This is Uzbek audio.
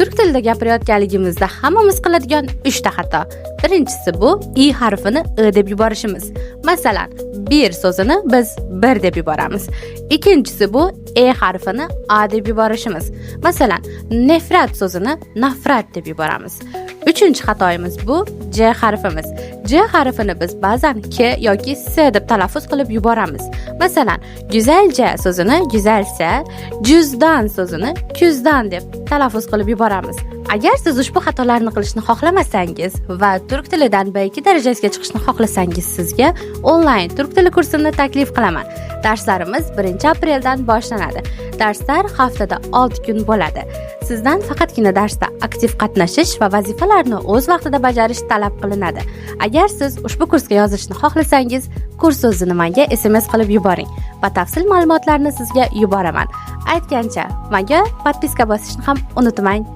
Turk tilida gapirayotganligimizda hammamiz qiladigan 3 ta xato. Birinchisi bu i harfini i deb yuborishimiz. Masalan, bir so'zini biz bir deb yuboramiz. Ikkinchisi bu e harfini a deb yuborishimiz. Masalan, nefrat so'zini nafrat deb yuboramiz. Uchinchi xatoyimiz bu c harfimiz. C harfini biz ba'zan k yoki s deb talaffuz qilib yuboramiz. Masalan, go'zalcha so'zini go'zalsa, juzdan so'zini kuzdan deb talaffuz qilib yuboramiz. Agar siz ushbu xatolarni qilishni xohlamasangiz va turk tilidan B2 darajasiga chiqishni xohlasangiz, sizga onlayn turk tili kursini taklif qilaman. Darslarimiz 1-apreldan boshlanadi. Darslar haftada 6 kun bo'ladi. Sizdan faqatgina darsda aktiv qatnashish va vazifalarni o'z vaqtida bajarish talab qilinadi. Agar siz ushbu kursga yozilishni xohlasangiz, kurs o'zini menga SMS qilib yuboring. Batafsil ma'lumotlarni sizga yuboraman. Aytgancha, menga podpiska bosishni ham unutmang.